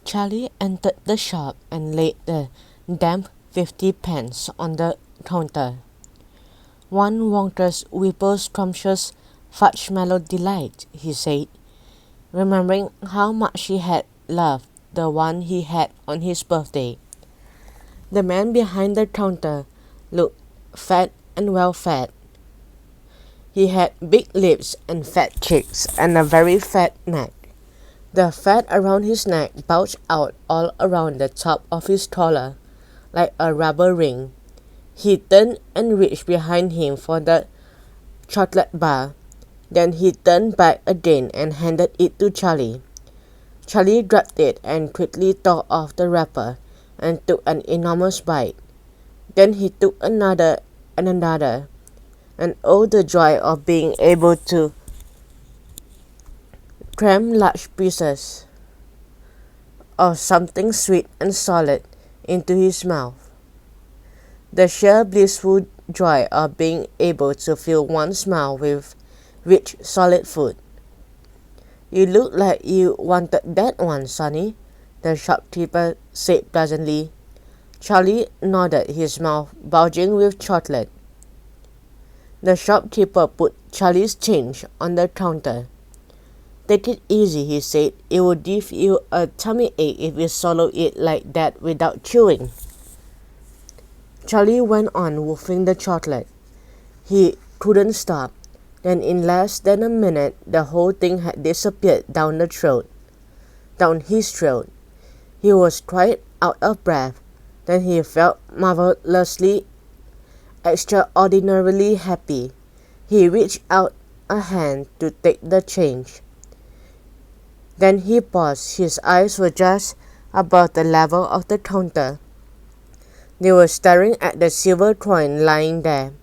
Charlie entered the shop and laid the damp 50 pence on the counter. "One Wonka's Whipple Scrumptious Fudgemallow Delight," he said, remembering how much he had loved the one he had on his birthday. The man behind the counter looked fat and well fed. He had big lips and fat cheeks and a very fat neck. The fat around his neck bulged out all around the top of his collar, like a rubber ring. He turned and reached behind him for the chocolate bar. Then he turned back again and handed it to Charlie. Charlie grabbed it and quickly tore off the wrapper and took an enormous bite. Then he took another and another, and oh, the joy of being able to cram large pieces of something sweet and solid into his mouth. The sheer blissful joy of being able to fill one's mouth with rich, solid food. "You look like you wanted that one, Sonny," the shopkeeper said pleasantly. Charlie nodded, his mouth bulging with chocolate. The shopkeeper put Charlie's change on the counter. "Take it easy," he said. "It will give you a tummy ache if you swallow it like that without chewing." Charlie went on wolfing the chocolate. He couldn't stop. Then in less than a minute, the whole thing had disappeared down his throat. He was quite out of breath. Then he felt marvelously, extraordinarily happy. He reached out a hand to take the change. Then he paused. His eyes were just above the level of the counter. They were staring at the silver coin lying there.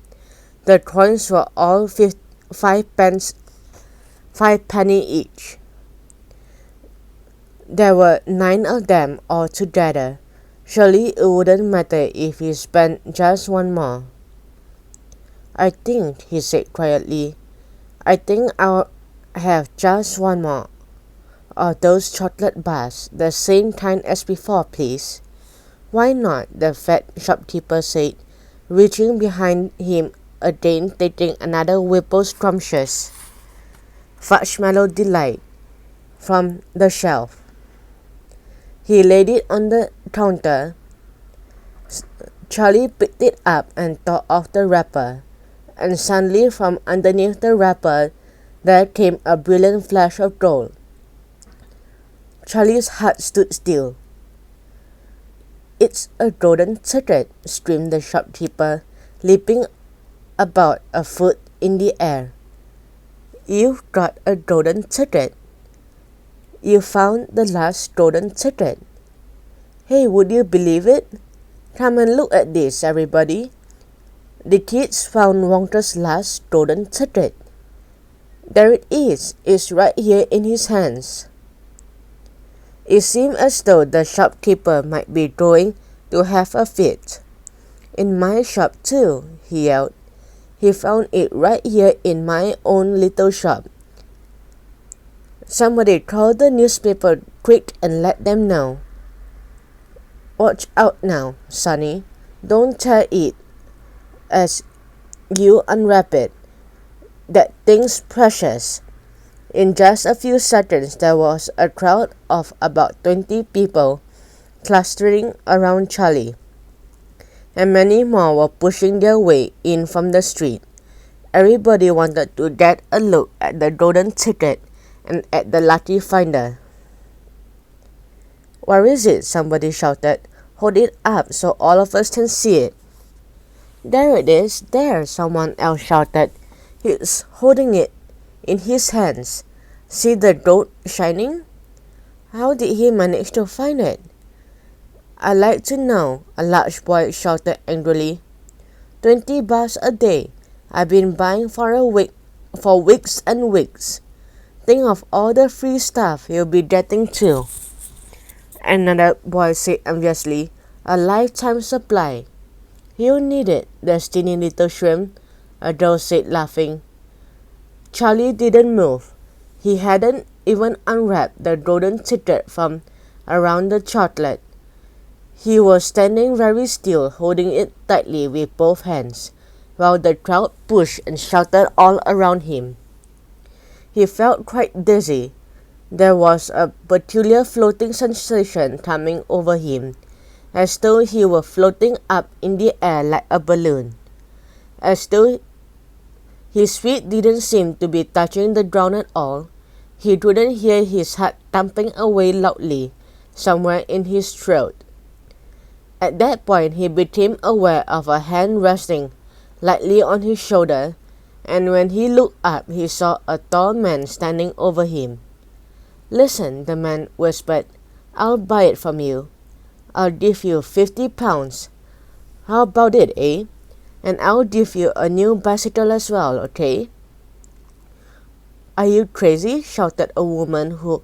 The coins were all 5 penny each. There were 9 of them altogether. Surely it wouldn't matter if he spent just one more. "I think," he said quietly, "I think I'll have just one more of those chocolate bars, the same kind as before, please." "Why not?" the fat shopkeeper said, reaching behind him again, taking another Whipple Scrumptious Fudgemallow Delight from the shelf. He laid it on the counter. Charlie picked it up and tore off the wrapper, and suddenly from underneath the wrapper there came a brilliant flash of gold. Charlie's heart stood still. "It's a golden ticket," screamed the shopkeeper, leaping about a foot in the air. "You've got a golden ticket. You found the last golden ticket. Hey, would you believe it? Come and look at this, everybody. The kids found Wonka's last golden ticket. There it is. It's right here in his hands." It seemed as though the shopkeeper might be going to have a fit. "In my shop too," he yelled. "He found it right here in my own little shop. Somebody call the newspaper quick and let them know. Watch out now, Sonny. Don't tear it as you unwrap it. That thing's precious." In just a few seconds, there was a crowd of about 20 people clustering around Charlie, and many more were pushing their way in from the street. Everybody wanted to get a look at the golden ticket and at the lucky finder. "Where is it?" somebody shouted. "Hold it up so all of us can see it." "There it is, there," someone else shouted. "He's holding it in his hands. See the gold shining? How did he manage to find it?" "I'd like to know," a large boy shouted angrily. 20 bars a day. I've been buying for weeks and weeks. Think of all the free stuff you'll be getting too." Another boy said enviously. "A lifetime supply." "You need it, the skinny little shrimp," a girl said, laughing. Charlie didn't move. He hadn't even unwrapped the golden ticket from around the chocolate. He was standing very still, holding it tightly with both hands, while the crowd pushed and shouted all around him. He felt quite dizzy. There was a peculiar floating sensation coming over him, as though he were floating up in the air like a balloon. As though his feet didn't seem to be touching the ground at all, he couldn't hear his heart thumping away loudly somewhere in his throat. At that point he became aware of a hand resting lightly on his shoulder, and when he looked up he saw a tall man standing over him. "Listen," the man whispered, "I'll buy it from you. I'll give you 50 pounds. How about it, eh? And I'll give you a new bicycle as well, okay?" "Are you crazy?" shouted a woman who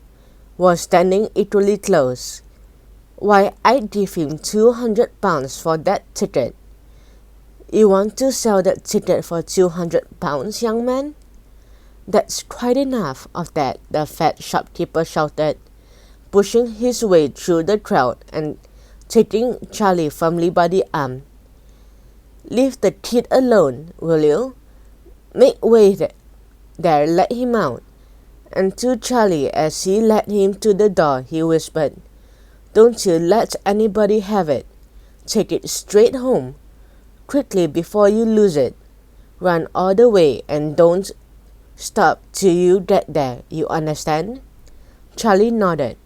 was standing equally close. "Why, I'd give him 200 pounds for that ticket." "You want to sell that ticket for 200 pounds, young man?" "That's quite enough of that," the fat shopkeeper shouted, pushing his way through the crowd and taking Charlie firmly by the arm. "Leave the kid alone, will you? Make way there, let him out." And to Charlie, as he led him to the door, he whispered, "Don't you let anybody have it. Take it straight home, quickly before you lose it. Run all the way and don't stop till you get there, you understand?" Charlie nodded.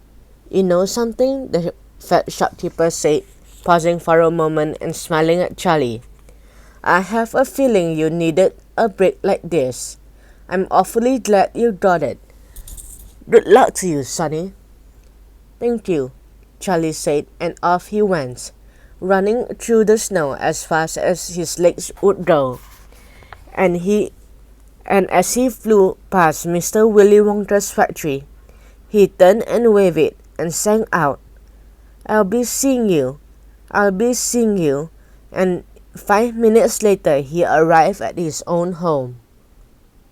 "You know something?" the fat shopkeeper said, pausing for a moment and smiling at Charlie. "I have a feeling you needed a break like this. I'm awfully glad you got it. Good luck to you, Sonny." "Thank you," Charlie said, and off he went, running through the snow as fast as his legs would go. And as he flew past Mr. Willy Wonka's factory, he turned and waved it and sang out, I'll be seeing you. And 5 minutes later he arrived at his own home.